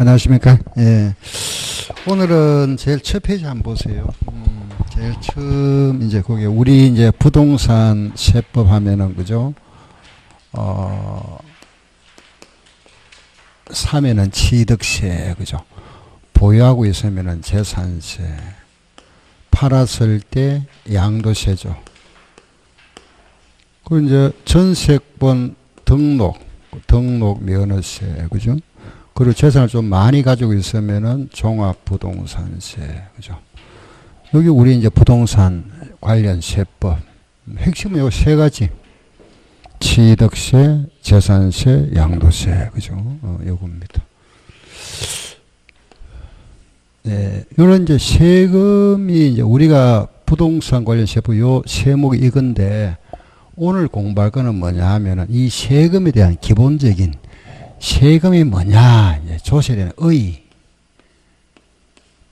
안녕하십니까? 예. 오늘은 제일 첫 페이지 한번 보세요. 제일 처음, 이제 거기, 우리 이제 부동산 세법 하면은, 그죠? 사면은 취득세, 그죠? 보유하고 있으면은 재산세, 팔았을 때 양도세죠. 그리고 이제 전세권 등록 면허세, 그죠? 그리고 재산을 좀 많이 가지고 있으면은 종합부동산세, 그죠? 여기 우리 이제 부동산 관련 세법. 핵심은 요 세 가지. 취득세, 재산세, 양도세, 그죠? 요겁니다. 네. 요런 이제 세금이 이제 우리가 부동산 관련 세법 요 세목이 이건데 오늘 공부할 거는 뭐냐 하면은 이 세금에 대한 기본적인 세금이 뭐냐, 이제 조세에 대한 의,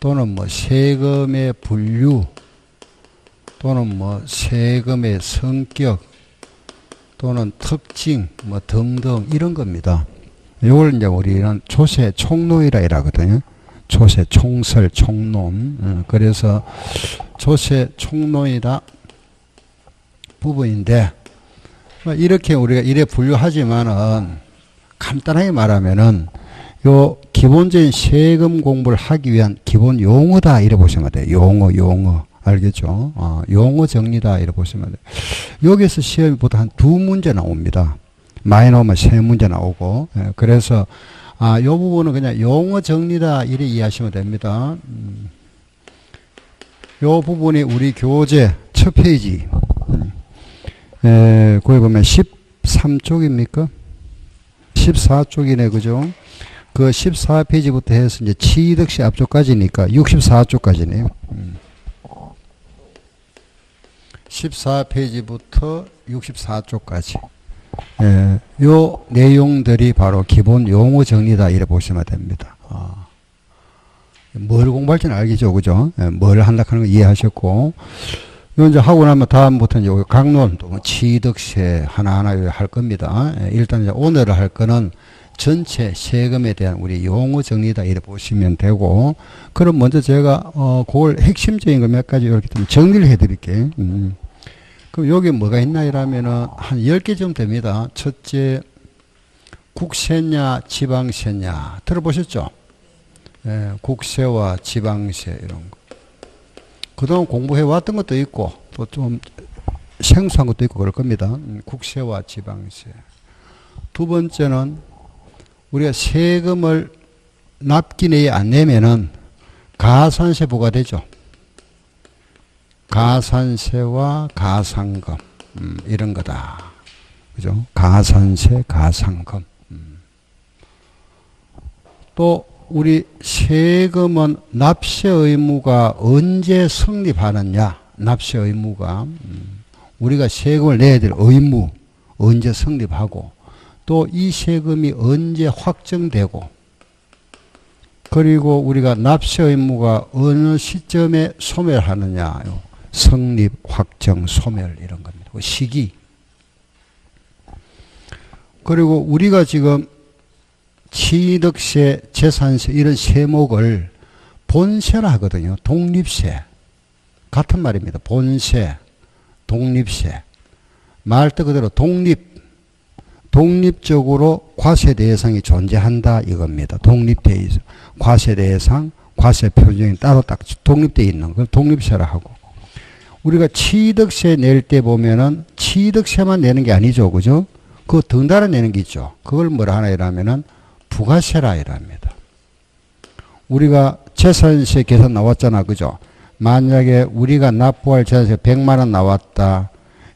또는 뭐 세금의 분류, 또는 뭐 세금의 성격, 또는 특징, 뭐 등등 이런 겁니다. 이걸 이제 우리는 조세 총론이라 하거든요. 조세 총설 총론. 그래서 조세 총론이라 부분인데 이렇게 우리가 이래 분류하지만은 간단하게 말하면은 요 기본적인 세금 공부를 하기 위한 기본 용어다 이래 보시면 돼요. 용어 알겠죠? 용어 정리다 이래 보시면 돼요. 여기서 시험이 보통 한 2문제 나옵니다. 많이 나오면 3문제 나오고. 그래서 요 부분은 그냥 용어 정리다 이래 이해하시면 됩니다. 요 부분이 우리 교재 첫 페이지. 거기 보면 13쪽입니까? 14쪽이네, 그죠? 그 14페이지부터 해서 이제 취득세 앞쪽까지니까 64쪽까지네요. 14페이지부터 64쪽까지. 요 내용들이 바로 기본 용어 정리다, 이래 보시면 됩니다. 뭘 공부할지는 알겠죠, 그죠? 뭘 한다 하는 거 이해하셨고. 요 이제 하고 나면 다음부터는 이제 강론, 또 취득세 하나하나 할 겁니다. 일단 이제 오늘 할 거는 전체 세금에 대한 우리 용어 정리다 이렇게 보시면 되고, 그럼 먼저 제가 그걸 핵심적인 거 몇 가지 이렇게 좀 정리를 해 드릴게요. 그럼 여기 뭐가 있나 이러면은 한 10개 정도 됩니다. 첫째, 국세냐 지방세냐 들어보셨죠? 국세와 지방세 이런 거. 그동안 공부해 왔던 것도 있고 또 좀 생소한 것도 있고 그럴 겁니다. 국세와 지방세. 두 번째는 우리가 세금을 납기 내에 안 내면은 가산세 부과되죠. 가산세와 가상금 이런 거다. 그죠? 가산세, 가상금. 또 우리 세금은 납세 의무가 언제 성립하느냐? 납세 의무가 우리가 세금을 내야 될 의무 언제 성립하고, 또 이 세금이 언제 확정되고, 그리고 우리가 납세 의무가 어느 시점에 소멸하느냐? 성립, 확정, 소멸 이런 겁니다. 그 시기. 그리고 우리가 지금 취득세, 재산세 이런 세목을 본세라 하거든요. 독립세. 같은 말입니다. 본세, 독립세. 말뜻 그대로 독립적으로 과세 대상이 존재한다 이겁니다. 독립되어 있어. 과세 대상, 과세 표준이 따로 딱 독립되어 있는 걸 독립세라 하고. 우리가 취득세 낼 때 보면은 취득세만 내는 게 아니죠. 그죠? 그거 덩달아 내는 게 있죠. 그걸 뭐라 하나 이러면은 부가세라 이랍니다. 우리가 재산세 계산 나왔잖아. 그죠? 만약에 우리가 납부할 재산세 100만원 나왔다.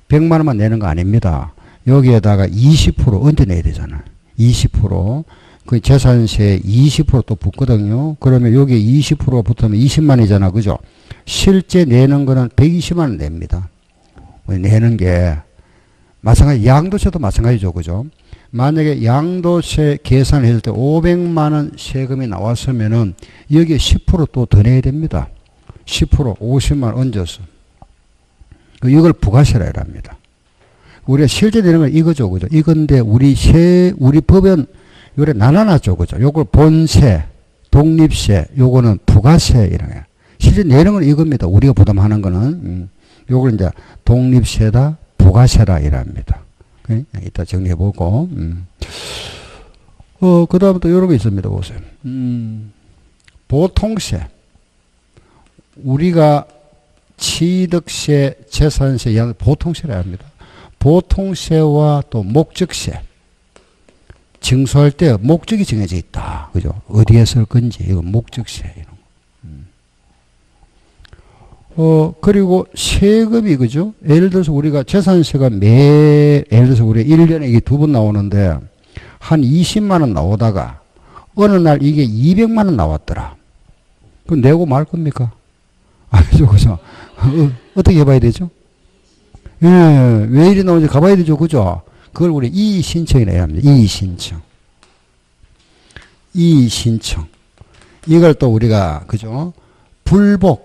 100만원만 내는 거 아닙니다. 여기에다가 20% 얹어 내야 되잖아. 20%. 그 재산세 20% 또 붙거든요. 그러면 여기에 20%가 붙으면 20만원이잖아. 그죠? 실제 내는 거는 120만원 냅니다. 내는 게 마찬가지, 양도세도 마찬가지죠. 그죠? 만약에 양도세 계산을 했을 때 500만원 세금이 나왔으면은 여기에 10% 또 더 내야 됩니다. 10%, 50만원 얹어서. 이걸 부가세라 합니다. 우리가 실제 내는 건 이거죠. 그죠? 이건데 우리 법은 요래 나눠놨죠. 그죠? 요걸 본세, 독립세, 요거는 부가세 이런 거. 실제 내는 건 이겁니다. 우리가 부담하는 거는 요걸 이제 독립세다, 부가세라 이랍니다. 이따 정리해보고. 그 다음에 또 이런 거 있습니다. 보세요. 보통세. 우리가 취득세, 재산세, 보통세라 합니다. 보통세와 또 목적세. 징수할 때 목적이 정해져 있다. 그죠? 어디에 쓸 건지, 이거 목적세, 이런 거. 그리고 세금이, 그죠? 예를 들어서 우리가 재산세가 예를 들어서 우리 1년에 이게 2번 나오는데, 한 20만원 나오다가, 어느 날 이게 200만원 나왔더라. 그럼 내고 말 겁니까? 아니죠, 그죠? 어떻게 해봐야 되죠? 예, 왜 이리 나오는지 가봐야 되죠, 그죠? 그걸 우리 이의신청이라 해야 합니다. 이의신청. 이의신청. 이걸 또 우리가, 그죠? 불복.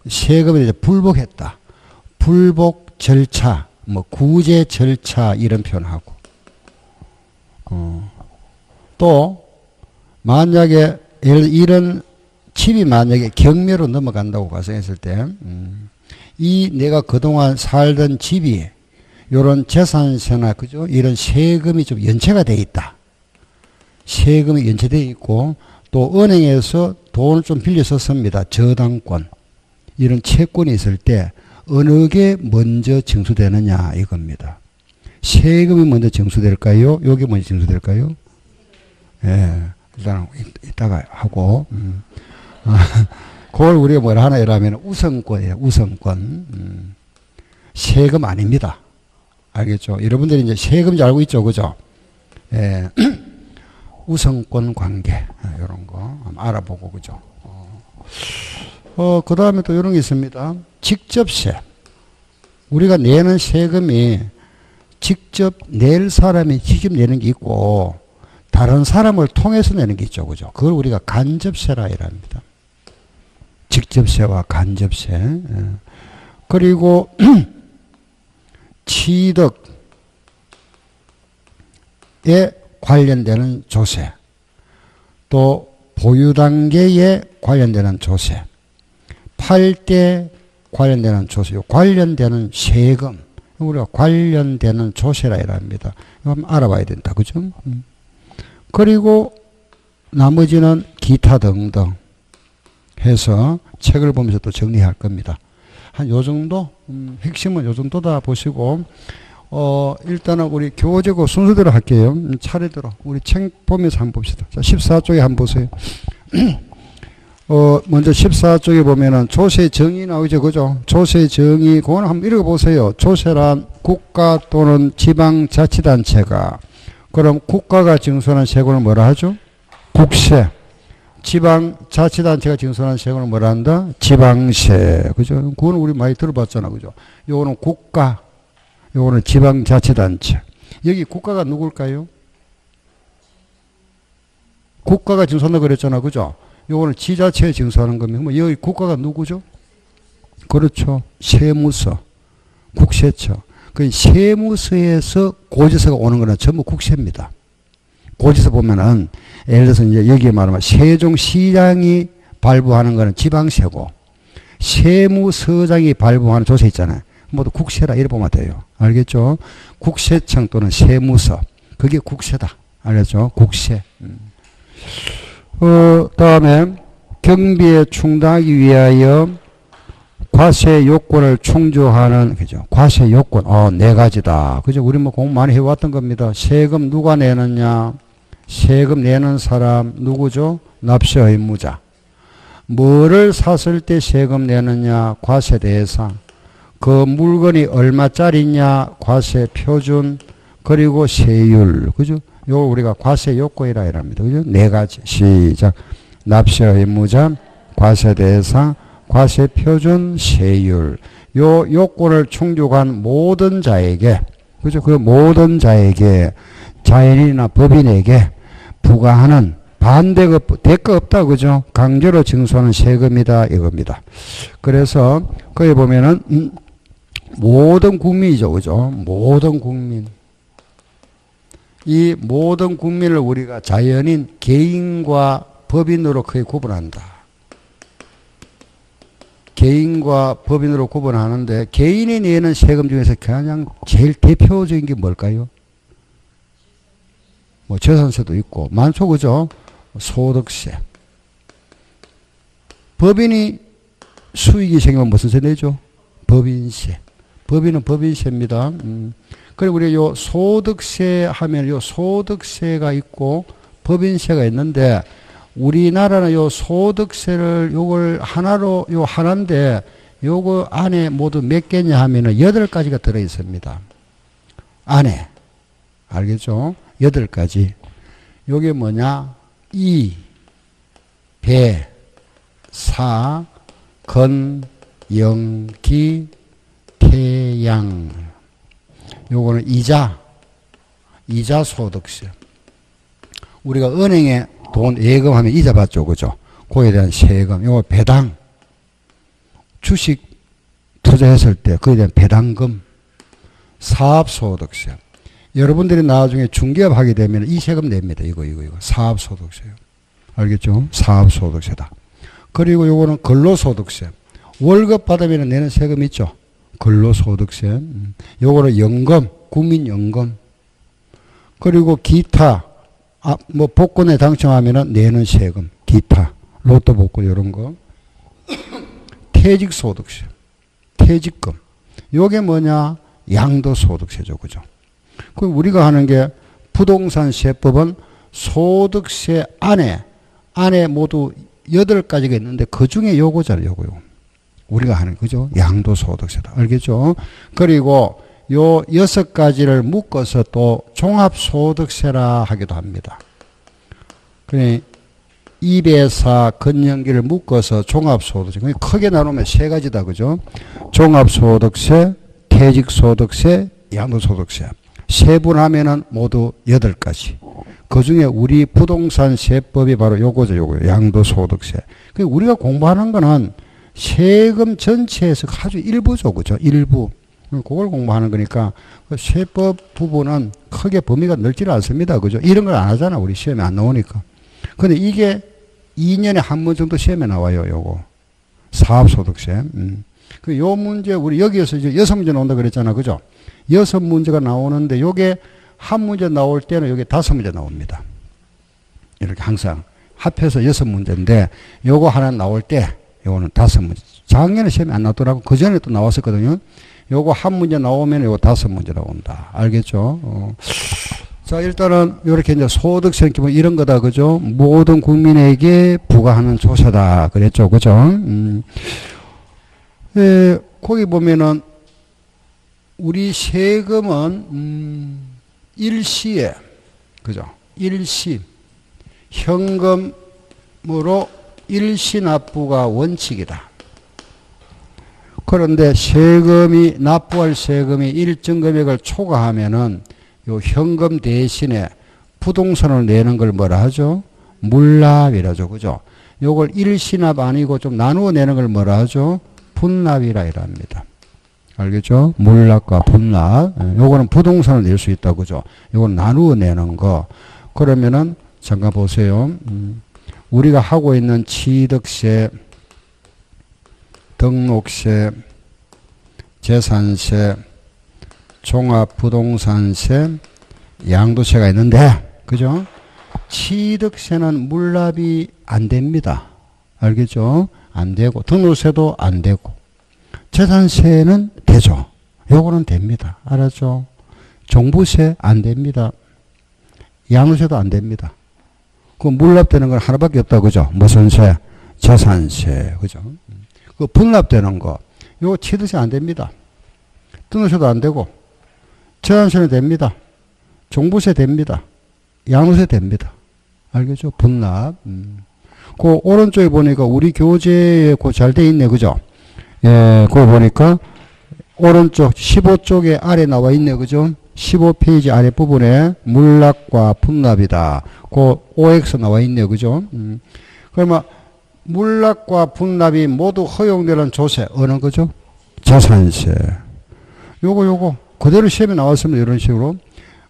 세금에 대해서 불복했다. 불복 절차, 뭐, 구제 절차, 이런 표현하고. 또, 만약에, 이런 집이 만약에 경매로 넘어간다고 가정했을 때, 이 내가 그동안 살던 집이 요런 재산세나, 그죠? 이런 세금이 좀 연체가 돼 있다. 세금이 연체되어 있고, 또 은행에서 돈을 좀 빌려 썼습니다. 저당권. 이런 채권이 있을 때, 어느 게 먼저 징수되느냐, 이겁니다. 세금이 먼저 징수될까요? 요게 먼저 징수될까요? 예. 일단, 이따가 하고, 그걸 우리가 뭐라 하나 이러면 우선권이에요. 우선권. 세금 아닙니다. 알겠죠? 여러분들이 이제 세금인지 알고 있죠? 그죠? 예. 우선권 관계. 이런 거 한번 알아보고, 그죠? 그 다음에 또 이런 게 있습니다. 직접세. 우리가 내는 세금이 직접 낼 사람이 직접 내는 게 있고, 다른 사람을 통해서 내는 게 있죠. 그죠? 그걸 우리가 간접세라 이랍니다. 직접세와 간접세. 그리고 취득에 관련되는 조세, 또 보유 단계에 관련되는 조세, 팔 때 관련되는 조세, 관련되는 세금, 우리가 관련되는 조세라 합니다. 이거 한번 알아봐야 된다. 그죠? 그리고 나머지는 기타 등등 해서 책을 보면서 또 정리할 겁니다. 한 요 정도? 핵심은 요 정도다 보시고, 일단은 우리 교재고 순서대로 할게요. 차례대로. 우리 책 보면서 한번 봅시다. 자, 14쪽에 한번 보세요. 먼저 14쪽에 보면은 조세 정의 나오죠. 그죠? 조세 정의, 그거는 한번 읽어보세요. 조세란 국가 또는 지방자치단체가, 그럼 국가가 징수하는 세금을 뭐라 하죠? 국세. 지방자치단체가 징수하는 세금을 뭐라 한다? 지방세. 그죠? 그건 우리 많이 들어봤잖아. 그죠? 요거는 국가, 요거는 지방자치단체. 여기 국가가 누굴까요? 국가가 징수한다 그랬잖아. 그죠? 요거는 지자체에 징수하는 겁니다. 뭐 여기 국가가 누구죠? 그렇죠. 세무서, 국세처. 그 세무서에서 고지서가 오는 거는 전부 국세입니다. 고지서 보면은 예를 들어서 이제 여기에 말하면 세종시장이 발부하는 거는 지방세고, 세무서장이 발부하는 조세 있잖아요. 모두 국세라 이래 보면 돼요. 알겠죠? 국세청 또는 세무서, 그게 국세다. 알겠죠? 국세. 다음에 경비에 충당하기 위하여 과세 요건을 충족하는, 그죠? 과세 요건, 네 가지다. 그죠? 우리 뭐 공부 많이 해왔던 겁니다. 세금 누가 내느냐? 세금 내는 사람 누구죠? 납세 의무자. 뭐를 샀을 때 세금 내느냐? 과세 대상. 그 물건이 얼마짜리냐? 과세 표준. 그리고 세율. 그죠? 요 우리가 과세 요건이라 이랍니다. 그죠? 네 가지. 시작. 납세 의무자, 과세 대상, 과세 표준, 세율. 요 요건을 충족한 모든 자에게, 그죠? 그 모든 자에게, 자연인이나 법인에게 부과하는 반대가 대가 없다. 그죠? 강제로 징수하는 세금이다. 이겁니다. 그래서 거기 보면은 모든 국민이죠. 그죠? 모든 국민. 이 모든 국민을 우리가 자연인 개인과 법인으로 크게 구분한다. 개인과 법인으로 구분하는데 개인이 내는 세금 중에서 가장 제일 대표적인 게 뭘까요? 뭐 재산세도 있고 많죠, 그죠? 소득세. 법인이 수익이 생기면 무슨 세 내죠? 법인세. 법인은 법인세입니다. 그리고 우리 요 소득세 하면 요 소득세가 있고 법인세가 있는데 우리나라는 요 소득세를 요걸 하나로 요 하나인데 요거 안에 모두 몇 개냐 하면은 8가지가 들어 있습니다. 안에. 알겠죠? 8가지. 요게 뭐냐? 이, 배, 사, 건, 영, 기, 태양. 요거는 이자 소득세. 우리가 은행에 돈 예금하면 이자 받죠, 그죠? 그에 대한 세금. 요거 배당. 주식 투자했을 때 그에 대한 배당금. 사업소득세. 여러분들이 나중에 중개업 하게 되면 이 세금 냅니다. 이거. 사업소득세요. 알겠죠? 사업소득세다. 그리고 요거는 근로소득세. 월급 받으면 내는 세금 있죠? 근로소득세. 요거는 연금, 국민연금. 그리고 기타, 뭐 복권에 당첨하면 내는 세금, 기타, 로또 복권 이런 거. 퇴직소득세, 퇴직금. 요게 뭐냐? 양도소득세죠, 그죠? 그럼 우리가 하는 게 부동산세법은 소득세 안에 모두 8가지가 있는데 그 중에 요거잖아요, 요거. 우리가 하는 그죠? 양도소득세다. 알겠죠? 그리고 요 6가지를 묶어서 또 종합소득세라 하기도 합니다. 그래, 이배사, 건연기를 묶어서 종합소득세. 크게 나누면 3가지다. 그죠? 종합소득세, 퇴직소득세, 양도소득세. 세분하면은 모두 8가지. 그 중에 우리 부동산 세법이 바로 요거죠, 요거. 양도소득세. 우리가 공부하는 거는 세금 전체에서 아주 일부죠, 그죠? 일부. 그걸 공부하는 거니까 세법 부분은 크게 범위가 넓지는 않습니다, 그죠? 이런 걸 안 하잖아, 우리 시험에 안 나오니까. 근데 이게 2년에 한 번 정도 시험에 나와요, 요거. 사업소득세. 요 문제, 우리 여기에서 이제 6문제 나온다 그랬잖아, 그죠? 6문제가 나오는데 요게 한 문제 나올 때는 여기 5문제 나옵니다. 이렇게 항상 합해서 6문제인데 요거 하나 나올 때 요거는 5문제. 작년에 시험에 안 나왔더라고. 그 전에 또 나왔었거든요. 요거 한 문제 나오면 요거 5문제 나온다. 알겠죠? 자, 일단은 요렇게 이제 소득세 기본 이런 거다. 그죠? 모든 국민에게 부과하는 조세다. 그랬죠? 그죠? 거기 보면은 우리 세금은 일시에, 그죠? 일시 현금으로 일시 납부가 원칙이다. 그런데 세금이 납부할 세금이 일정 금액을 초과하면은 요 현금 대신에 부동산을 내는 걸 뭐라 하죠? 물납이라죠, 그죠? 요걸 일시납 아니고 좀 나누어 내는 걸 뭐라 하죠? 분납이라 합니다. 알겠죠? 물납과 분납. 요거는 부동산을 낼 수 있다, 그죠? 요건 나누어 내는 거. 그러면은 잠깐 보세요. 우리가 하고 있는 취득세, 등록세, 재산세, 종합부동산세, 양도세가 있는데, 그죠? 취득세는 물납이 안 됩니다. 알겠죠? 안 되고, 등록세도 안 되고, 재산세는 되죠. 요거는 됩니다. 알았죠? 종부세 안 됩니다. 양도세도 안 됩니다. 그 물납되는 건 하나밖에 없다. 그죠? 무슨 세? 재산세. 그죠? 그 분납되는 거. 요거 취득세 안 됩니다. 등록세도 안 되고, 재산세는 됩니다. 종부세 됩니다. 양도세 됩니다. 알겠죠? 분납. 그 오른쪽에 보니까 우리 교재에 그 잘 돼 있네. 그죠? 예, 그거 보니까 오른쪽 15쪽에 아래 나와 있네. 그죠? 15페이지 아래 부분에 물납과 분납이다. 그 OX 나와 있네요. 그죠? 그러면 물납과 분납이 모두 허용되는 조세 어느 거죠? 재산세. 요거 그대로 시험에 나왔습니다. 이런 식으로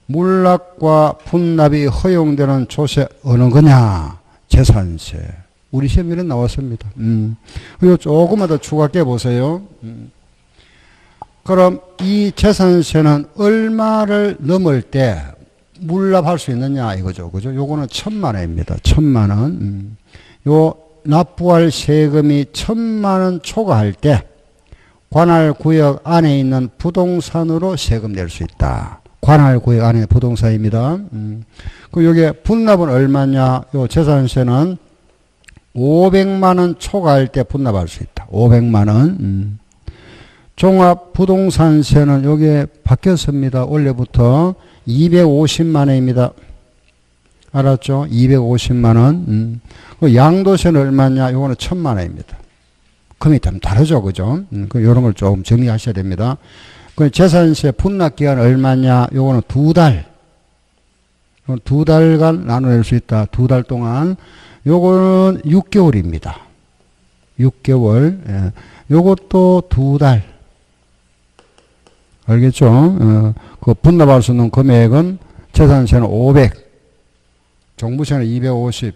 물납과 분납이 허용되는 조세 어느 거냐? 재산세. 우리 시험에 나왔습니다. 그리고 조금만 더 추가해 보세요. 그럼 이 재산세는 얼마를 넘을 때 물납할 수 있느냐 이거죠. 그죠? 요거는 1,000만 원입니다. 1,000만 원. 요 납부할 세금이 1,000만 원 초과할 때 관할 구역 안에 있는 부동산으로 세금 낼 수 있다. 관할 구역 안에 부동산입니다. 그 요게 분납은 얼마냐? 요 재산세는 500만 원 초과할 때 분납할 수 있다. 500만 원. 종합부동산세는 요게 바뀌었습니다. 원래부터 250만 원입니다. 알았죠? 250만 원. 그 양도세는 얼마냐? 요거는 1,000만 원입니다. 금액이 좀 다르죠, 그죠? 요런 걸 조금 정리하셔야 됩니다. 그 재산세 분납 기간 얼마냐? 요거는 2달. 2달간 나눠낼 수 있다. 2달 동안. 요거는 6개월입니다. 6개월. 예. 요것도 2달. 알겠죠? 그 분납할 수 있는 금액은 재산세는 500, 종부세는 250,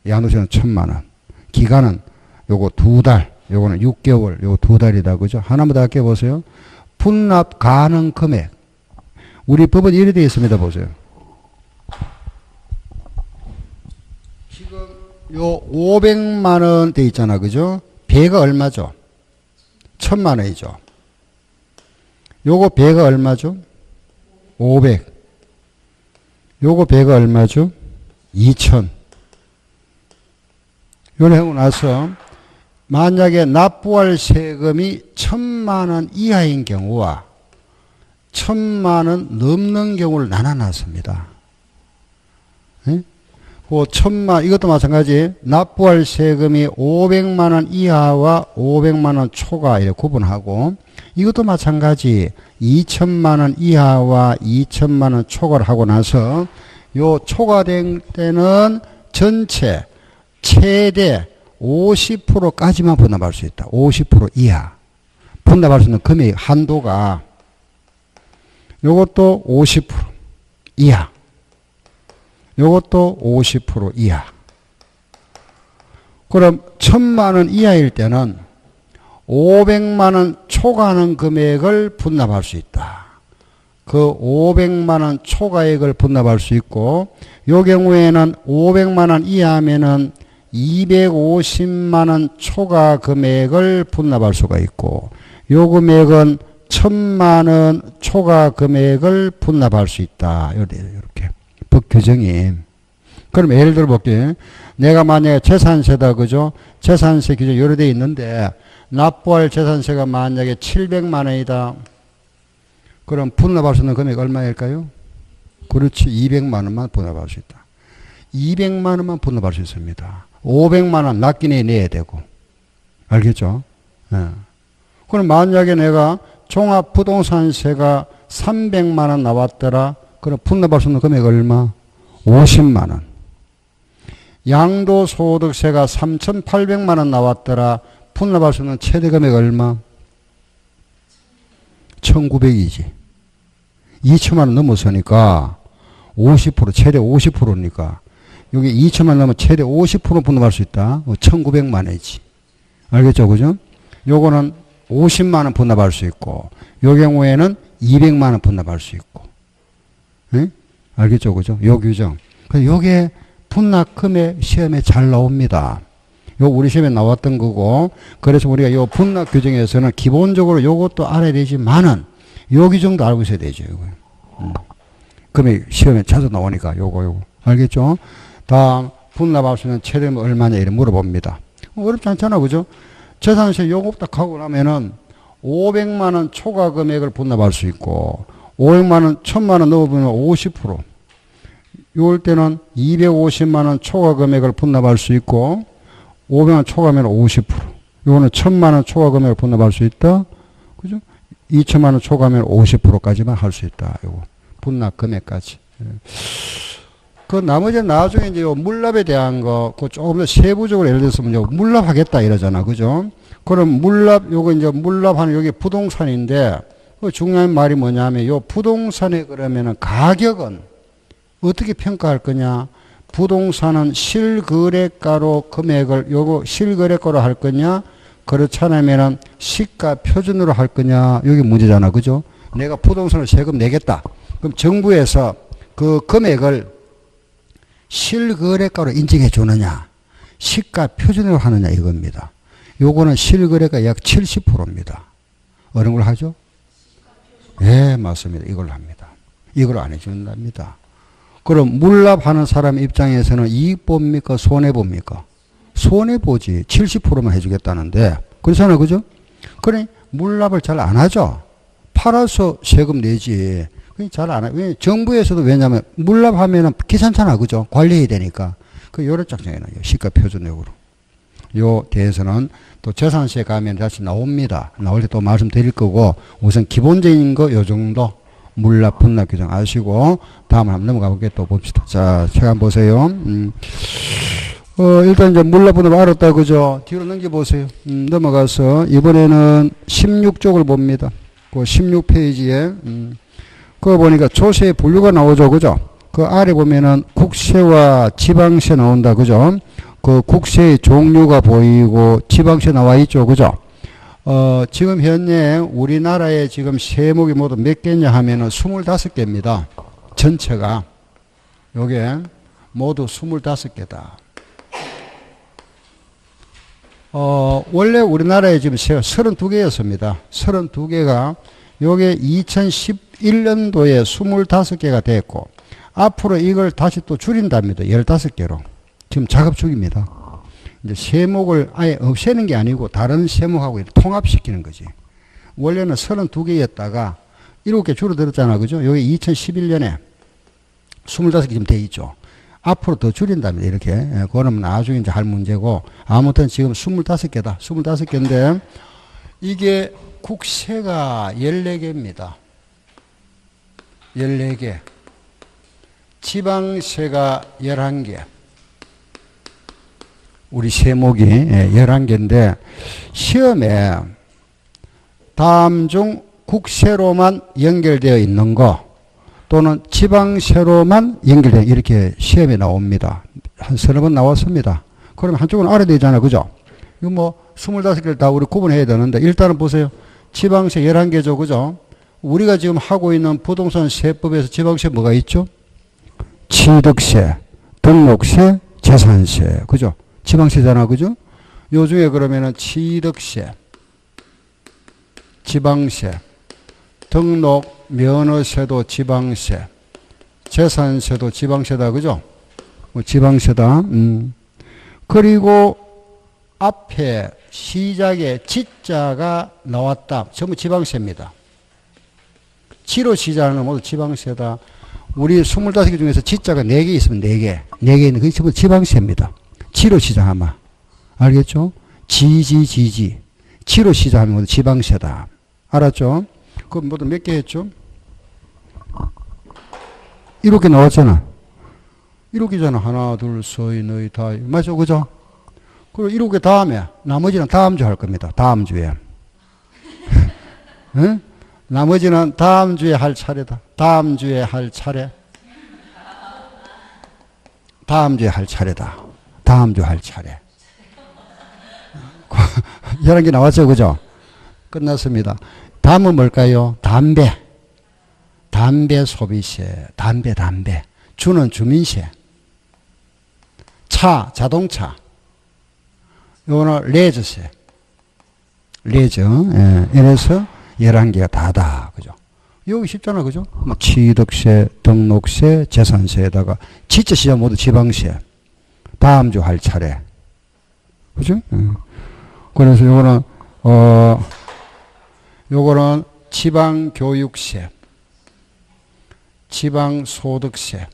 양도세는 1,000만 원. 기간은 요거 2달, 요거는 6개월, 요거 2달이다. 그죠? 하나만 더 할게 보세요. 분납 가능 금액. 우리 법은 이래 되어 있습니다. 보세요. 지금 요 500만 원 돼 있잖아. 그죠? 배가 얼마죠? 1,000만 원이죠. 요거 배가 얼마죠? 500. 요거 배가 얼마죠? 2,000. 요래 하고 나서 만약에 납부할 세금이 1,000만 원 이하인 경우와 1,000만 원 넘는 경우를 나눠놨습니다. 예? 그 1,000만, 이것도 마찬가지. 납부할 세금이 500만 원 이하와 500만 원 초과 이렇게 구분하고, 이것도 마찬가지. 2,000만 원 이하와 2,000만 원 초과를 하고 나서, 요 초과된 때는 전체 최대 50%까지만 분납할 수 있다. 50% 이하. 분납할 수 있는 금액 한도가 요것도 50% 이하. 요것도 50% 이하. 그럼 1,000만 원 이하일 때는 500만 원 초과하는 금액을 분납할 수 있다. 그 500만 원 초과액을 분납할 수 있고, 요 경우에는 500만 원 이하면은 250만 원 초과 금액을 분납할 수가 있고, 요 금액은 1,000만 원 초과 금액을 분납할 수 있다. 이렇게 법 규정이. 그럼 예를 들어 볼게요. 내가 만약에 재산세다, 그죠? 재산세 규정 여러 돼 있는데 납부할 재산세가 만약에 700만 원이다. 그럼 분납할 수 있는 금액 얼마일까요? 그렇지, 200만 원만 분납할 수 있다. 200만 원만 분납할 수 있습니다. 500만 원 납기내 내야 되고. 알겠죠? 네. 그럼 만약에 내가 종합부동산세가 300만 원 나왔더라. 그럼 분납할 수 있는 금액 얼마? 50만 원. 양도소득세가 3,800만 원 나왔더라. 분납할 수 있는 최대 금액 얼마? 1,900이지. 2천만 원 넘어서니까 50%, 최대 50%니까 여기 2천만 원 넘으면 최대 50% 분납할 수 있다. 1,900만 원이지. 알겠죠? 그죠? 요거는 50만 원 분납할 수 있고, 요 경우에는 200만 원 분납할 수 있고. 예? 알겠죠? 그죠? 요 규정. 요게 분납 금액 시험에 잘 나옵니다. 요 우리 시험에 나왔던 거고, 그래서 우리가 요 분납 규정에서는 기본적으로 요것도 알아야 되지만은 요 규정도 알고 있어야 되죠. 금액 시험에 자주 나오니까 요거. 알겠죠? 다음 분납할 수 있는 최대는 얼마냐 이렇게 물어봅니다. 어렵지 않잖아. 그죠? 재산세 요거 딱 하고 나면은 500만 원 초과 금액을 분납할 수 있고, 500만 원, 1,000만 원 넣어보면 50%. 요럴 때는 250만 원 초과 금액을 분납할 수 있고, 500만 원 초과하면 50%. 요거는 1,000만 원 초과 금액을 분납할 수 있다. 그죠? 2천만 원 초과하면 50%까지만 할 수 있다. 요거. 분납 금액까지. 그 나머지는 나중에 이제 요 물납에 대한 거, 그 조금 더 세부적으로 예를 들어서 요 물납하겠다 이러잖아. 그죠? 그럼 물납, 요거 이제 물납하는 여기 부동산인데, 그 중요한 말이 뭐냐면 요 부동산에 그러면은 가격은 어떻게 평가할 거냐? 부동산은 실거래가로 금액을 요거 실거래가로 할 거냐 그렇지 않으면은 시가 표준으로 할 거냐 여기 문제잖아. 그죠? 내가 부동산을 세금 내겠다. 그럼 정부에서 그 금액을 실거래가로 인정해 주느냐 시가 표준으로 하느냐 이겁니다. 요거는 실거래가 약 70%입니다. 어느 걸 하죠? 예, 맞습니다. 이걸 합니다. 이걸 안 해준답니다. 그럼 물납하는 사람 입장에서는 이익 봅니까? 손해 봅니까? 손해 보지. 70%만 해주겠다는데. 그렇잖아요. 그죠? 그래, 물납을 잘 안 하죠? 팔아서 세금 내지. 잘 안 해. 정부에서도 왜냐면 물납하면은 귀찮잖아. 그죠? 관리해야 되니까. 그 요래 작성해놔요. 시가 표준액으로. 요 대해서는 또 재산세 가면 다시 나옵니다. 나올 때 또 말씀드릴 거고 우선 기본적인 거 요 정도 물납 분납 규정 아시고 다음 한번 넘어가 볼게요. 또 봅시다. 자, 책 한번 보세요. 일단 이제 물납 분납 알았다. 그죠? 뒤로 넘겨보세요. 넘어가서 이번에는 16쪽을 봅니다. 그 16페이지에 그거 보니까 조세 분류가 나오죠. 그죠? 그 아래 보면은 국세와 지방세 나온다. 그죠? 그 국세의 종류가 보이고 지방세 나와 있죠. 그죠? 지금 현재 우리나라에 지금 세목이 모두 몇 개냐 하면은 25개입니다. 전체가. 요게 모두 25개다. 원래 우리나라에 지금 32개였습니다. 32개가 요게 2011년도에 25개가 됐고 앞으로 이걸 다시 또 줄인답니다. 15개로. 지금 작업 중입니다. 이제 세목을 아예 없애는 게 아니고 다른 세목하고 통합시키는 거지. 원래는 32개였다가 7개 줄어들었잖아. 그죠? 여기 2011년에 25개 지금 돼 있죠. 앞으로 더 줄인답니다. 이렇게. 그거는 나중에 이제 할 문제고. 아무튼 지금 25개다. 25개인데 이게 국세가 14개입니다. 14개. 지방세가 11개. 우리 세목이 11개인데 시험에 다음 중 국세로만 연결되어 있는 거 또는 지방세로만 연결되어 이렇게 시험에 나옵니다. 한 서너 번 나왔습니다. 그러면 한쪽은 알아야 되잖아요. 그죠? 이거 뭐 25개를 다 우리 구분해야 되는데 일단은 보세요. 지방세 11개죠. 그죠? 우리가 지금 하고 있는 부동산 세법에서 지방세 뭐가 있죠? 취득세, 등록세, 재산세. 그죠? 지방세잖아. 그죠? 요 중에 그러면은 취득세, 지방세, 등록, 면허세도 지방세, 재산세도 지방세다. 그죠? 지방세다. 그리고 앞에 시작에 지자가 나왔다. 전부 지방세입니다. 지로 시작하는 모두 지방세다. 우리 25개 중에서 지자가 4개 있으면 4개. 4개 있는 그게 전부 지방세입니다. 지로 시작하면. 알겠죠? 지지. 지로 시작하면 모두 지방세다. 알았죠? 그럼 모두 몇 개 했죠? 7개 나왔잖아. 7개잖아. 하나, 둘, 서이, 너희, 다. 맞죠? 그죠? 그리고 7개 다음에, 나머지는 다음 주 할 겁니다. 다음 주에. 응? 나머지는 다음 주에 할 차례다. 다음 주에 할 차례. 다음 주에 할 차례다. 다음 주 할 차례. 11개 나왔죠? 그죠? 끝났습니다. 다음은 뭘까요? 담배. 담배 소비세. 담배. 주는 주민세. 차, 자동차. 요거는 레저세. 레저. 예. 이래서 11개가 다다. 그죠? 여기 쉽잖아. 그죠? 뭐 취득세, 등록세, 재산세에다가 지자 시장 모두 지방세. 다음 주 할 차례. 그죠? 그래서 요거는 지방교육세, 지방소득세,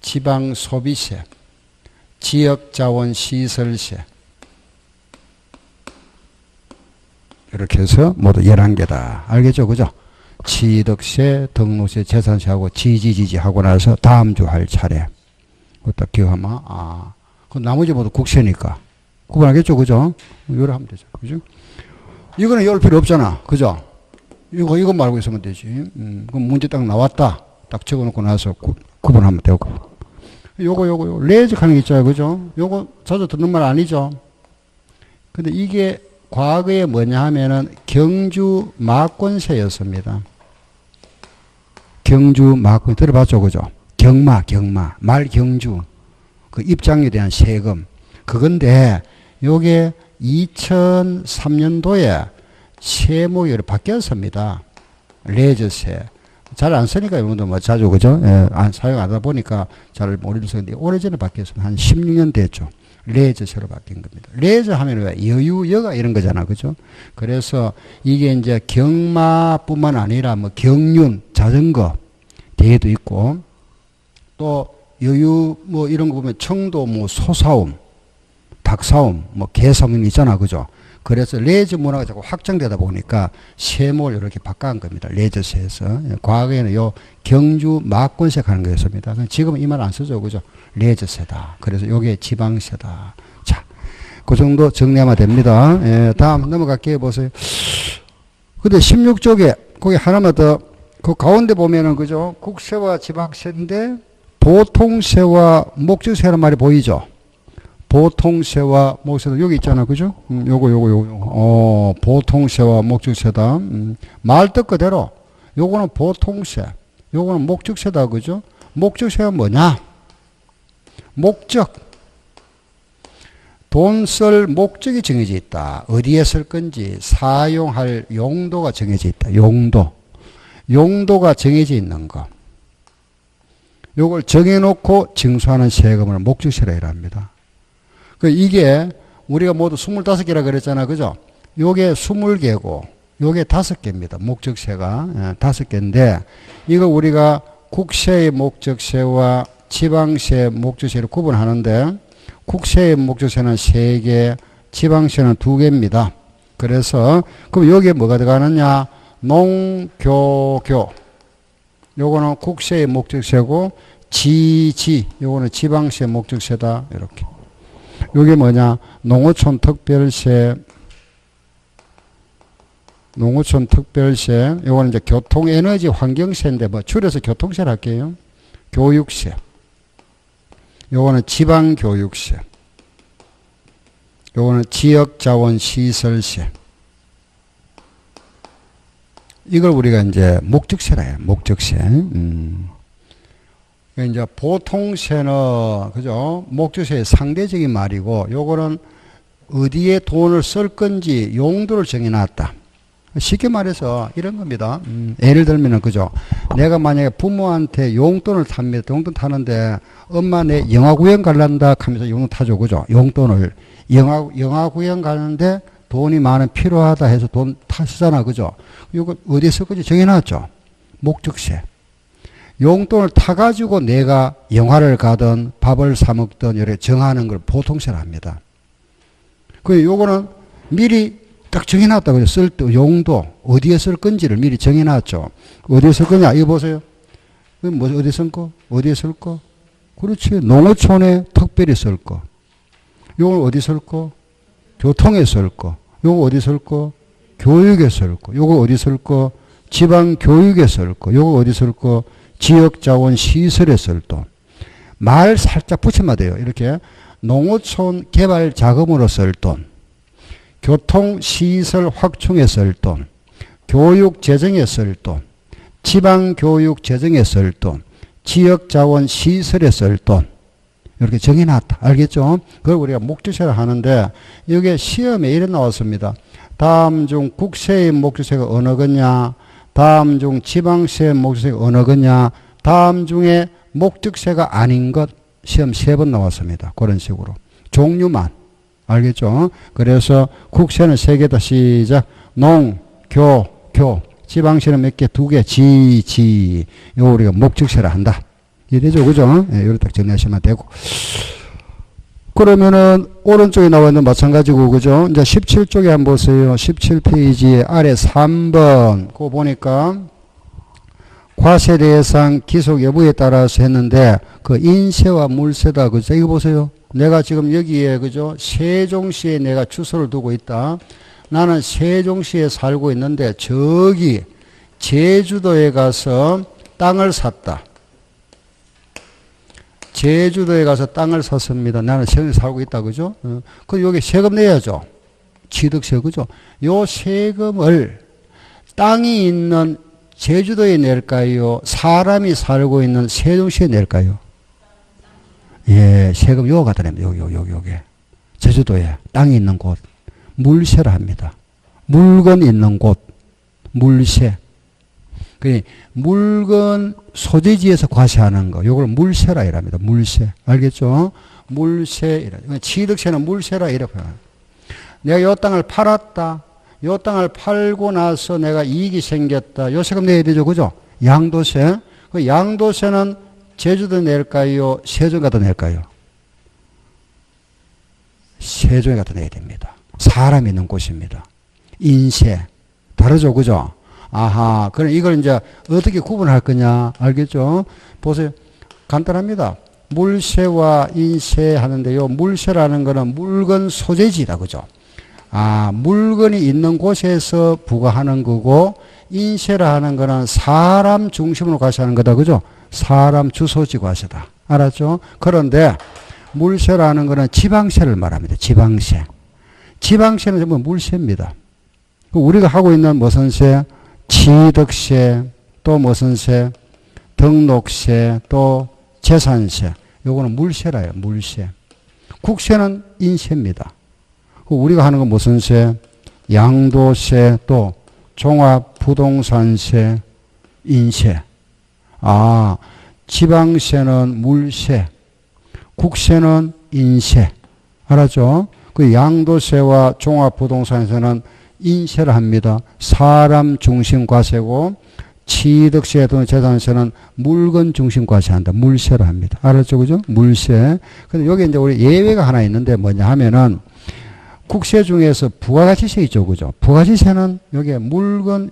지방소비세, 지역자원시설세. 이렇게 해서 모두 11개다. 알겠죠? 그죠? 취득세, 등록세, 재산세하고 지지 하고 나서 다음 주 할 차례. 그거 딱 기억하면, 그 나머지 모두 국세니까. 구분하겠죠? 그죠? 요래 하면 되죠. 그죠? 이거는 열 필요 없잖아. 그죠? 이거 말고 있으면 되지. 그럼 문제 딱 나왔다. 딱 적어 놓고 나서 구분하면 되고. 요거 레즈 하는 게 있잖아요. 그죠? 요거 자주 듣는 말 아니죠? 근데 이게 과거에 뭐냐 하면은 경주 마권세였습니다. 경주 마권 들어봤죠? 그죠? 경마, 말경주. 그 입장에 대한 세금. 그건데 요게 2003년도에 세목이 바뀌었습니다. 레저세. 잘 안 쓰니까 여러분들 뭐 자주 그죠? 예, 사용 안 하다 보니까 잘 모르겠어요. 근데 오래전에 바뀌었습니다. 한 16년 됐죠. 레저세로 바뀐 겁니다. 레저 하면 왜 여유, 여가 이런 거잖아. 그죠? 그래서 이게 이제 경마뿐만 아니라 뭐 경륜, 자전거, 대회도 있고 또 여유 뭐 이런 거 보면 청도 뭐 소사움, 닭사움, 뭐 개사움 있잖아. 그죠? 그래서 레저 문화가 자꾸 확장되다 보니까 세목을 이렇게 바꿔한 겁니다. 레저세에서. 과거에는 요 경주 마권세 하는 거였습니다. 지금은 이 말 안 쓰죠. 그죠? 레저세다. 그래서 요게 지방세다. 자, 그 정도 정리하면 됩니다. 예, 다음 넘어갈게요. 보세요. 근데 16쪽에 거기 하나만 더, 그 가운데 보면은 그죠? 국세와 지방세인데 보통세와 목적세라는 말이 보이죠? 보통세와 목적세다. 여기 있잖아. 그죠? 요거. 보통세와 목적세다. 말 뜻 그대로. 요거는 보통세. 요거는 목적세다. 그죠? 목적세가 뭐냐? 목적. 돈 쓸 목적이 정해져 있다. 어디에 쓸 건지 사용할 용도가 정해져 있다. 용도가 정해져 있는 거. 요걸 정해놓고 징수하는 세금을 목적세라 합니다. 이게 우리가 모두 25개라 그랬잖아. 그죠? 요게 20개고 요게 5개입니다. 목적세가 5개인데 이거 우리가 국세의 목적세와 지방세 목적세를 구분하는데 국세의 목적세는 3개, 지방세는 2개입니다. 그래서 그럼 여기에 뭐가 들어가느냐? 농교교. 요거는 국세의 목적세고 요거는 지방세 목적세다. 이렇게. 요게 뭐냐? 농어촌 특별세, 요거는 이제 교통에너지 환경세인데 뭐 줄여서 교통세를 할게요. 교육세. 요거는 지방교육세. 요거는 지역자원시설세. 이걸 우리가 이제 목적세라 해요. 목적세. 이제 보통세는 그죠? 목적세의 상대적인 말이고 요거는 어디에 돈을 쓸 건지 용도를 정해놨다. 쉽게 말해서 이런 겁니다. 예를 들면은 그죠? 내가 만약에 부모한테 용돈을 탑니다. 용돈 타는데 엄마 내 영화구경 갈란다 하면서 용돈 타죠. 그죠? 용돈을 영화구경 가는데 돈이 많은 필요하다 해서 돈 타시잖아. 그죠? 이거 어디에 쓸 건지 정해놨죠. 목적세. 용돈을 타가지고 내가 영화를 가든 밥을 사 먹든 이렇게 정하는 걸 보통세라 합니다. 요거는 미리 딱 정해놨다고요. 쓸 때 용도 어디에 쓸 건지를 미리 정해놨죠. 어디에 쓸 거냐? 이거 보세요. 뭐 어디에 쓸 거? 어디에 쓸 거? 그렇지. 농어촌에 특별히 쓸 거. 요걸 어디 쓸 거? 교통에 쓸 거. 요거 어디 쓸 거? 교육에 쓸 거. 요거 어디 쓸 거? 지방 교육에 쓸 거. 요거 어디 쓸 거? 지역자원 시설에 쓸 돈. 말 살짝 붙이면 돼요. 이렇게 농어촌 개발 자금으로 쓸 돈. 교통시설 확충에 쓸 돈, 교육 재정에 쓸 돈, 지방교육 재정에 쓸 돈, 지역자원 시설에 쓸 돈. 이렇게 정해놨다. 알겠죠? 그걸 우리가 목적세를 하는데 이게 시험에 이래 나왔습니다. 다음 중 국세의 목적세가 어느 거냐? 다음 중 지방세의 목적세가 어느 거냐? 다음 중에 목적세가 아닌 것 시험 3번 나왔습니다. 그런 식으로. 종류만. 알겠죠? 그래서 국세는 3개다. 시작. 농, 교. 지방세는 몇 개? 2개. 지. 요 우리가 목적세를 한다. 이래죠. 그죠? 예, 요렇게 딱 정리하시면 되고. 그러면은 오른쪽에 나와 있는 마찬가지고 그죠? 이제 17쪽에 한번 보세요. 17페이지 아래 3번. 그거 보니까 과세 대상 기속 여부에 따라서 했는데 그 인세와 물세다. 그죠? 이거 보세요. 내가 지금 여기에 그죠? 세종시에 내가 주소를 두고 있다. 나는 세종시에 살고 있는데 저기 제주도에 가서 땅을 샀다. 제주도에 가서 땅을 샀습니다. 나는 세금에 살고 있다, 그죠? 그 여기 세금 내야죠. 취득세, 그죠? 요 세금을 땅이 있는 제주도에 낼까요? 사람이 살고 있는 세종시에 낼까요? 예, 세금 요거 갖다 냅니다. 요게. 제주도에 땅이 있는 곳. 물세라 합니다. 물건 있는 곳. 물세. 그 물건 소재지에서 과세하는 거. 요걸 물세라 이랍니다. 물세. 알겠죠? 물세 이라. 취득세는 물세라 이라고 해요. 내가 요 땅을 팔았다. 요 땅을 팔고 나서 내가 이익이 생겼다. 요 세금 내야 되죠. 그죠? 양도세. 그 양도세는 제주도 낼까요? 세종 갖다 낼까요? 세종에 갖다 내야 됩니다. 사람이 있는 곳입니다. 인세. 다르죠. 그죠? 아하. 그럼 이걸 이제 어떻게 구분할 거냐? 알겠죠? 보세요. 간단합니다. 물세와 인세 하는데요. 물세라는 거는 물건 소재지다. 그죠? 아, 물건이 있는 곳에서 부과하는 거고, 인세라 하는 거는 사람 중심으로 과세하는 거다. 그죠? 사람 주소지 과세다. 알았죠? 그런데 물세라는 거는 지방세를 말합니다. 지방세. 지방세는 전부 물세입니다. 우리가 하고 있는 무슨 세? 취득세, 또 무슨 세? 등록세, 또 재산세. 요거는 물세라요. 물세. 국세는 인세입니다. 우리가 하는 건 무슨 세? 양도세, 또 종합부동산세, 인세. 아, 지방세는 물세, 국세는 인세. 알았죠? 그 양도세와 종합부동산세는 인세를 합니다. 사람 중심 과세고, 취득세 또는 재산세는 물건 중심 과세한다. 물세를 합니다. 알았죠? 그죠? 물세. 근데 여기 이제 우리 예외가 하나 있는데 뭐냐 하면은, 국세 중에서 부가가치세 있죠. 그죠? 부가가치세는 여기에 물건,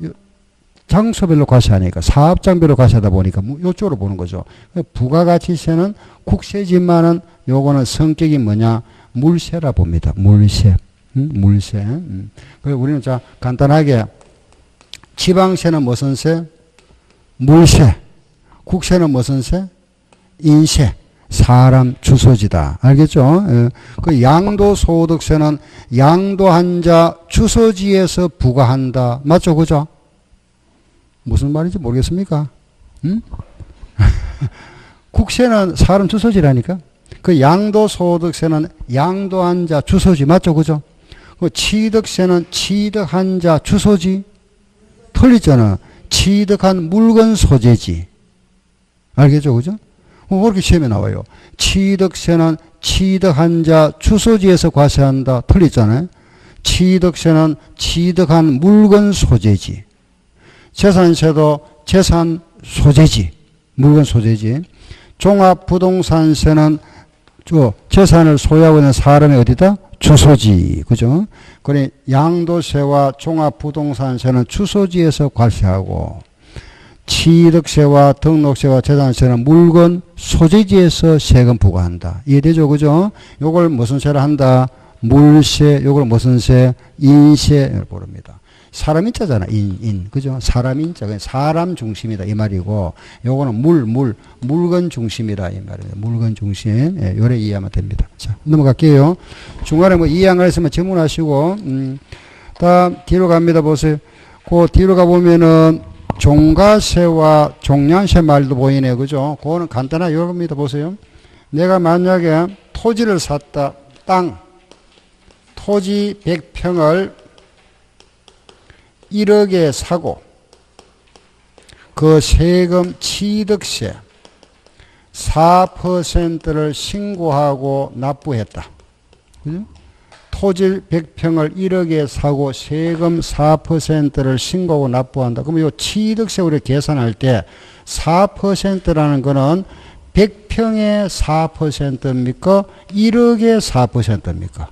장소별로 과세하니까 사업장별로 과세하다 보니까 이쪽으로 보는 거죠. 부가가치세는 국세지만은 요거는 성격이 뭐냐? 물세라 봅니다. 물세. 물세. 그래서 우리는 자, 간단하게 지방세는 무슨 세? 물세. 국세는 무슨 세? 인세. 사람 주소지다. 알겠죠? 그 양도소득세는 양도한 자 주소지에서 부과한다. 맞죠? 그죠? 무슨 말인지 모르겠습니까? 국세는 사람 주소지라니까. 그 양도소득세는 양도한 자 주소지. 맞죠? 그죠? 그 취득세는 취득한 자 주소지. 틀리잖아. 취득한 물건 소재지. 알겠죠? 그죠? 그렇게 시험에 나와요. 취득세는 취득한 자 주소지에서 과세한다. 틀리잖아요. 취득세는 취득한 물건 소재지. 재산세도 재산 소재지. 물건 소재지. 종합부동산세는 재산을 소유하고 있는 사람의 어디다? 주소지. 그죠? 그러니 양도세와 종합부동산세는 주소지에서 과세하고, 취득세와 등록세와 재산세는 물건 소재지에서 세금 부과한다. 이해되죠? 그죠? 요걸 무슨 세를 한다? 물세. 요걸 무슨 세? 인세를 부릅니다. 사람 인자잖아. 그죠? 사람 인자. 사람 중심이다. 이 말이고, 요거는 물건 중심이다. 이 말입니다. 물건 중심. 예, 요래 이해하면 됩니다. 자, 넘어갈게요. 중간에 뭐 이해 안 가있으면 질문하시고, 다음 뒤로 갑니다. 보세요. 그 뒤로 가보면은, 종가세와 종량세 말도 보이네요. 그죠? 그거는 간단하게 이겁니다. 보세요. 내가 만약에 토지를 샀다. 토지 100평을 1억에 사고, 그 세금 취득세 4%를 신고하고 납부했다. 그죠? 토지 100평을 1억에 사고 세금 4%를 신고하고 납부한다. 그러면 이 취득세 우리 계산할 때 4%라는 거는 100평에 4%입니까? 1억에 4%입니까?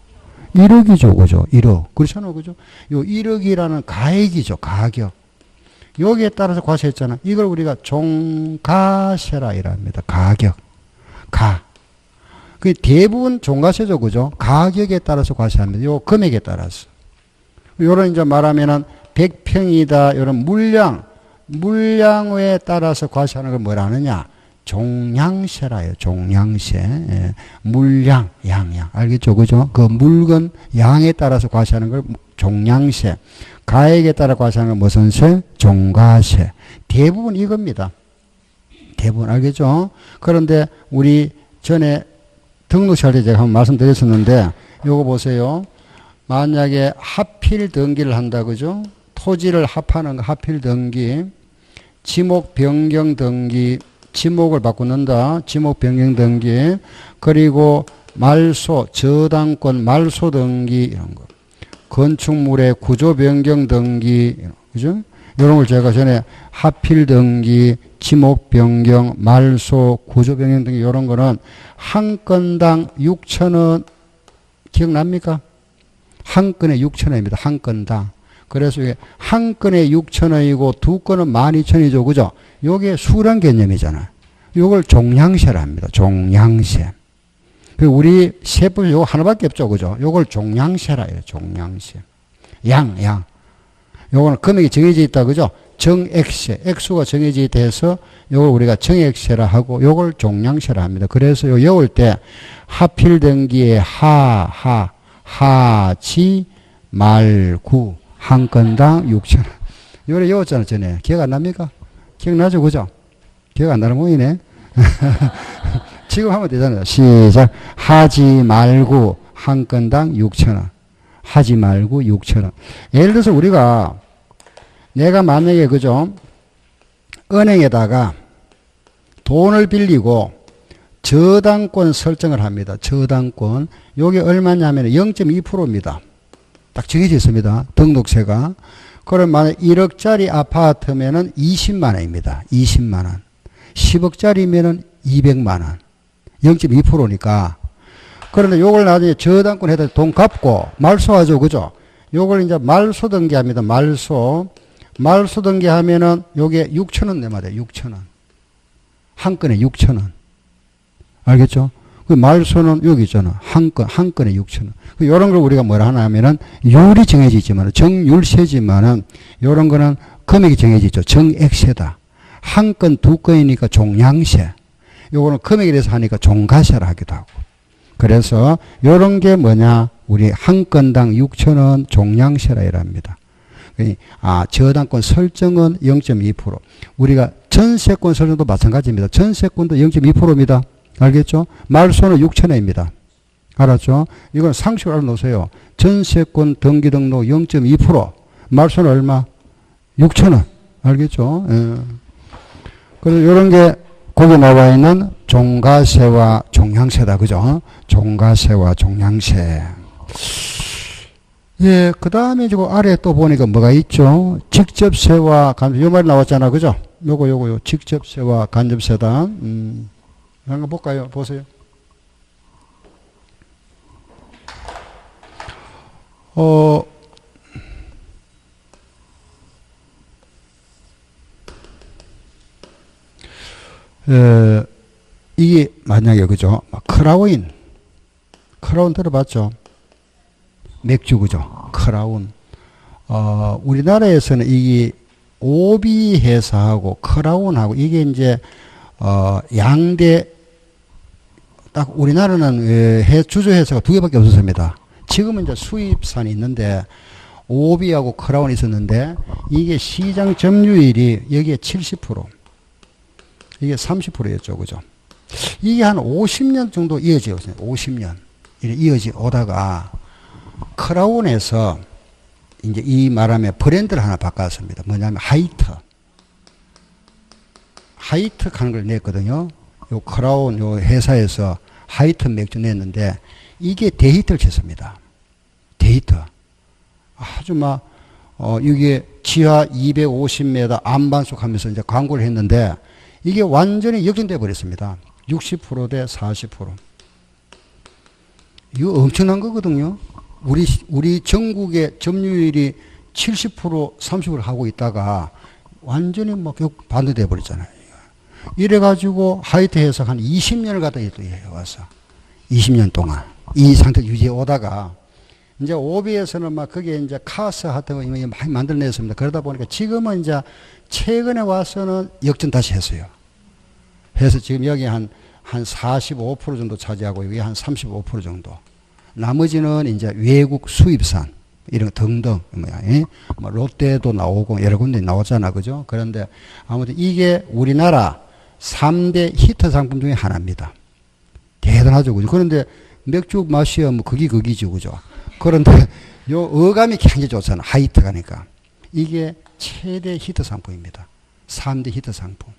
1억이죠. 그죠? 1억. 그렇잖아요. 그죠? 요 1억이라는 가액이죠. 가격. 여기에 따라서 과세했잖아. 이걸 우리가 종가세라 이랍니다. 가격. 그 대부분 종가세죠. 그죠? 가격에 따라서 과세합니다. 요 금액에 따라서. 요런 이제 말하면은 100평이다. 요런 물량에 따라서 과세하는 걸 뭐라 하느냐? 종량세라요. 종량세. 예. 물량, 양량. 알겠죠? 그죠? 그 물건 양에 따라서 과세하는 걸 종량세. 가액에 따라 과세하는 건 무슨 세? 종가세. 대부분 이겁니다. 대부분 알겠죠? 그런데 우리 전에 등록세 할 때 제가 한번 말씀드렸었는데 요거 보세요. 만약에 합필 등기를 한다 그죠? 토지를 합하는 거 합필 등기, 지목 변경 등기, 지목을 바꾸는다. 지목 변경 등기, 그리고 말소, 저당권 말소 등기 이런 거. 건축물의 구조 변경 등기, 그죠? 이런 걸 제가 전에 합필 등기, 지목 변경, 말소, 구조 변경 등기 이런 거는 한 건당 6,000원 기억납니까? 한 건에 6,000원입니다. 한 건당. 그래서 이게 한 건에 6,000원이고 두 건은 12,000원이죠. 그죠? 요게 수량 개념이잖아요. 요걸 종량세라 합니다. 종량세. 우리 세법 요거 하나밖에 없죠. 그죠? 요걸 종량세라 해요. 종량세. 양. 요거는 금액이 정해져 있다. 그죠? 정액세. 액수가 정해져 있다 요걸 우리가 정액세라 하고 요걸 종량세라 합니다. 그래서 요 외울 때 하필 등기에 하지 말구 한 건당 6,000원. 요래 외웠잖아 전에. 기억 안 납니까? 기억나죠? 그죠? 기억 안 나는 모이네. 지금 하면 되잖아요. 시작. 하지 말고 한 건당 6,000원. 하지 말고 6,000원. 예를 들어서 우리가 내가 만약에 그죠? 은행에다가 돈을 빌리고 저당권 설정을 합니다. 저당권. 요게 얼마냐면 0.2%입니다. 딱 정해져 있습니다. 등록세가. 그럼 만약 1억짜리 아파트면은 20만 원입니다. 20만 원. 10억짜리면은 200만 원. 0.2%니까. 그런데 요걸 나중에 저당권 해다 돈 갚고 말소하죠. 그죠? 요걸 이제 말소 등기합니다. 말소 등기하면은 요게 6,000원 내면 돼요. 6,000원. 한 건에 6,000원. 알겠죠? 그 말소는 여기 있잖아. 한 건에 6,000원. 요런 걸 우리가 뭐라 하나 하면은 율이 정해져 있지만은 정율세지만은 요런 거는 금액이 정해져 있죠. 정액세다. 한 건, 두 건이니까 종량세. 요거는 금액에 대해서 하니까 종가세라 하기도 하고. 그래서 요런 게 뭐냐? 우리 한 건당 6,000원 종량세라 이랍니다. 저당권 설정은 0.2%. 우리가 전세권 설정도 마찬가지입니다. 전세권도 0.2%입니다. 알겠죠? 말소는 6,000원입니다. 알았죠? 이건 상식으로 알아놓으세요. 전세권 등기등록 0.2%. 말소는 얼마? 6,000원. 알겠죠? 예. 그래서 이런 게 거기 나와 있는 종가세와 종량세다. 그죠? 종가세와 종량세. 예, 그 다음에 지금 아래 또 보니까 뭐가 있죠? 직접세와 간접세. 요 말이 나왔잖아. 그죠? 요거. 직접세와 간접세다. 한번 볼까요? 보세요. 이게 만약에 그죠? 크라운 들어봤죠? 맥주 그죠? 크라운. 우리나라에서는 이게 오비 회사하고 크라운하고 이게 이제 양대 딱 우리나라는 주조회사가 두 개밖에 없었습니다. 지금은 이제 수입산이 있는데 오비하고 크라운이 있었는데 이게 시장 점유율이 여기에 70% 이게 30%였죠. 그죠? 이게 한 50년 정도 이어져 오세요. 50년 이어져 오다가 크라운에서 이제 이 말하면 브랜드를 하나 바꿨습니다. 뭐냐면 하이트 하는 걸 냈거든요. 요 크라운 요 회사에서 하이트 맥주 냈는데 이게 데이트를 쳤습니다. 데이트. 아주 이게 지하 250m 안반속 하면서 이제 광고를 했는데 이게 완전히 역전돼 버렸습니다. 60% 대 40%. 이거 엄청난 거거든요. 우리 전국의 점유율이 70% 30% 하고 있다가 완전히 반대돼 버렸잖아요. 이래가지고 하이트 해서 한 20년을 갖다 또 해와서 20년 동안 이 상태 유지해 오다가 이제 오비에서는 그게 이제 카스 같은 거 많이 만들어냈습니다. 그러다 보니까 지금은 이제 최근에 와서는 역전 다시 했어요. 해서 지금 여기 한 45% 정도 차지하고 여기 한 35% 정도. 나머지는 이제 외국 수입산 이런 거 등등 뭐 롯데도 나오고 여러 군데 나오잖아, 그죠? 그런데 아무튼 이게 우리나라 3대 히트 상품 중에 하나입니다. 대단하죠, 그죠? 그런데 맥주 맛이야 뭐 극이죠, 그죠? 그런데 요 어감이 굉장히 좋잖아, 하이트가니까. 이게 최대 히트 상품입니다. 3대 히트 상품,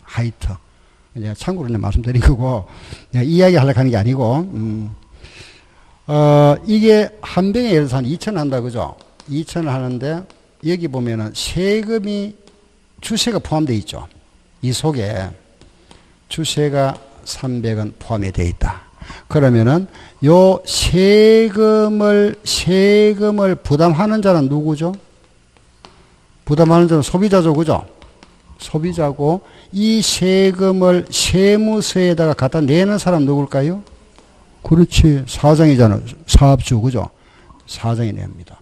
하이트. 내가 참고로 말씀드린 거고, 내가 이야기 하려고 하는 게 아니고, 이게 한 병에 예를 들어서 한 2,000원 한다, 그죠? 2,000원 하는데, 여기 보면은 세금이, 주세가 포함되어 있죠. 이 속에 주세가 300원 포함이 되어 있다. 그러면은, 요 세금을 부담하는 자는 누구죠? 부담하는 자는 소비자죠, 그죠? 소비자고, 이 세금을 세무서에다가 갖다 내는 사람 누굴까요? 그렇지. 사장이잖아. 사업주, 그죠? 사장이 냅니다.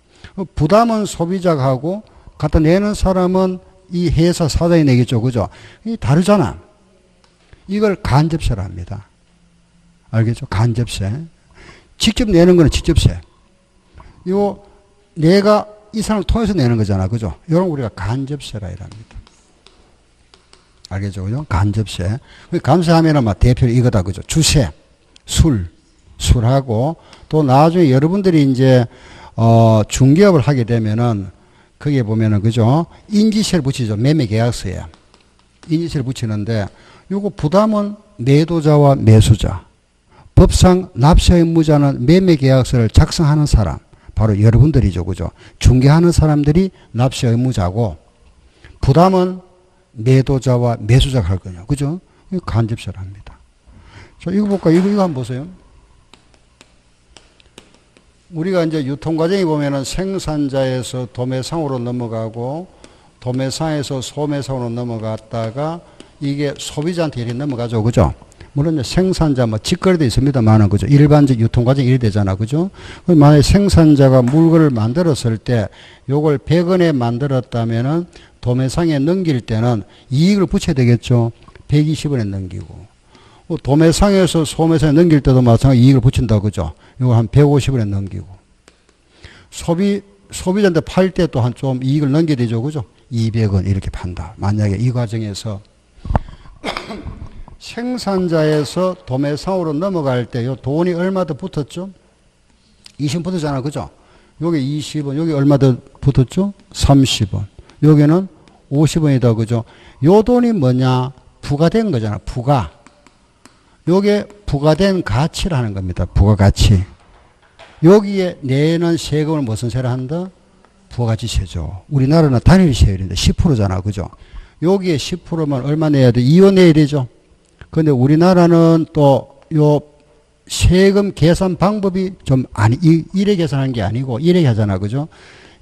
부담은 소비자가 하고, 갖다 내는 사람은 이 회사 사장이 내겠죠, 그죠? 이 다르잖아. 이걸 간접세라 합니다. 알겠죠? 간접세. 직접 내는 거는 직접세. 요, 내가 이 사람을 통해서 내는 거잖아, 그죠? 이런 우리가 간접세라 합니다. 알겠죠? 그죠? 간접세. 감세하면은 막 대표로 이거다, 그죠? 주세, 술하고, 또 나중에 여러분들이 이제, 중개업을 하게 되면은, 거기에 보면은, 그죠? 인지세를 붙이죠. 매매계약서에. 인지세를 붙이는데, 요거 부담은 매도자와 매수자. 법상 납세 의무자는 매매계약서를 작성하는 사람. 바로 여러분들이죠, 그죠? 중개하는 사람들이 납세 의무자고, 부담은 매도자와 매수자가 할 거냐, 그죠? 이거 간접세를 합니다. 자, 이거 볼까? 이거 한번 보세요. 우리가 이제 유통과정에 보면은 생산자에서 도매상으로 넘어가고, 도매상에서 소매상으로 넘어갔다가, 이게 소비자한테 이렇게 넘어가죠, 그죠? 물론 이제 생산자 뭐 직거래도 있습니다만은, 그죠? 일반적 유통과정이 이래 되잖아, 그죠? 만약에 생산자가 물건을 만들었을 때 요걸 100원에 만들었다면은 도매상에 넘길 때는 이익을 붙여야 되겠죠. 120원에 넘기고. 도매상에서 소매상에 넘길 때도 마찬가지로 이익을 붙인다, 그죠? 이거 한 150원에 넘기고. 소비자한테 팔 때 또 한 좀 이익을 넘겨야 되죠, 그죠? 200원 이렇게 판다. 만약에 이 과정에서 생산자에서 도매상으로 넘어갈 때 요 돈이 얼마 더 붙었죠? 20원 붙었잖아, 그죠? 요게 20원, 여기 얼마 더 붙었죠? 30원. 여기는 50원이다, 그죠? 요 돈이 뭐냐? 부과된 거잖아, 부가. 요게 부과된 가치라는 겁니다, 부가가치. 여기에 내는 세금을 무슨 세를 한다? 부가가치세죠. 우리나라는 단일세율인데 10%잖아, 그죠? 여기에 10%면 얼마 내야 돼? 2원 내야 되죠? 근데 우리나라는 또 요 세금 계산 방법이 좀 이래 계산한 게 아니고 이래 하잖아, 그죠?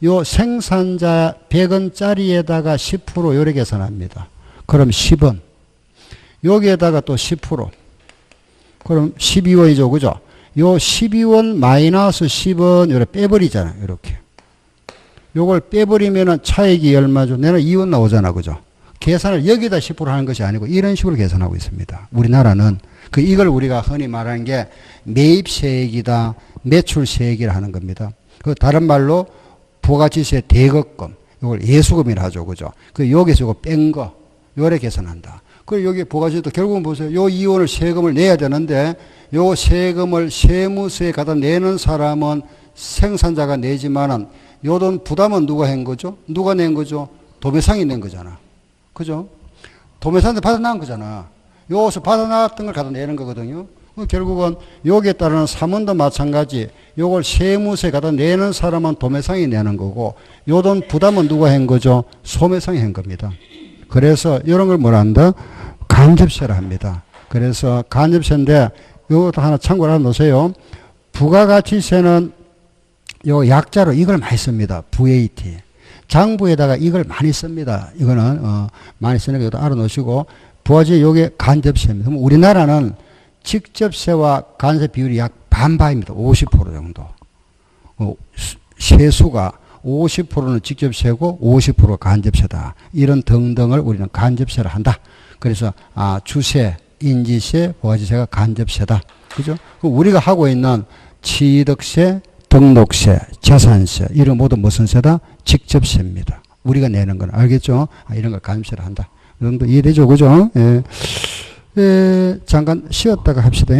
요 생산자 100원짜리에다가 10% 요래 계산합니다. 그럼 10원. 여기에다가 또 10%. 그럼 12원이죠, 그죠? 요 12원 마이너스 10원 요래 빼버리잖아, 요렇게. 요걸 빼버리면은 차액이 얼마죠? 내가 2원 나오잖아, 그죠? 계산을 여기다 10% 하는 것이 아니고 이런 식으로 계산하고 있습니다. 우리나라는 이걸 우리가 흔히 말하는 게 매입세액이다, 매출세액이라 하는 겁니다. 그 다른 말로 부가가치세 대거금, 이걸 예수금이라 하죠, 그죠? 여기서 이거 뺀 거, 요래 계산한다. 그리고 여기 부가가치세도 결국은 보세요. 요 2원을 세금을 내야 되는데 요 세금을 세무서에 갖다 내는 사람은 생산자가 내지만은 요 돈 부담은 누가 한 거죠? 누가 낸 거죠? 도매상이 낸 거잖아. 그죠? 도매상한테 받아나온 거잖아. 요것을 받아놨던 걸 갖다 내는 거거든요. 결국은 여기에 따르는 사문도 마찬가지. 요걸 세무서에 갖다 내는 사람은 도매상이 내는 거고 요 돈 부담은 누가 한 거죠? 소매상이 한 겁니다. 그래서 이런 걸 뭐라 한다? 간접세라 합니다. 그래서 간접세인데 요것도 하나 참고를 하나 놓으세요. 부가가치세는 요 약자로 이걸 많이 씁니다. VAT. 장부에다가 이걸 많이 씁니다. 이거는 많이 쓰는 것도 알아놓으시고 부가가치 요게 간접세입니다. 그럼 우리나라는 직접세와 간접세 비율이 약 반반입니다. 50% 정도. 세수가 50%는 직접 세고 50%가 간접세다. 이런 등등을 우리는 간접세를 한다. 그래서 주세, 인지세, 부가지세가 간접세다. 그죠? 우리가 하고 있는 취득세, 등록세, 자산세 이런 모두 무슨 세다? 직접세입니다. 우리가 내는 건 알겠죠? 이런 걸 간접세를 한다. 이 정도 이해되죠? 그죠? 예. 잠깐 쉬었다가 합시다.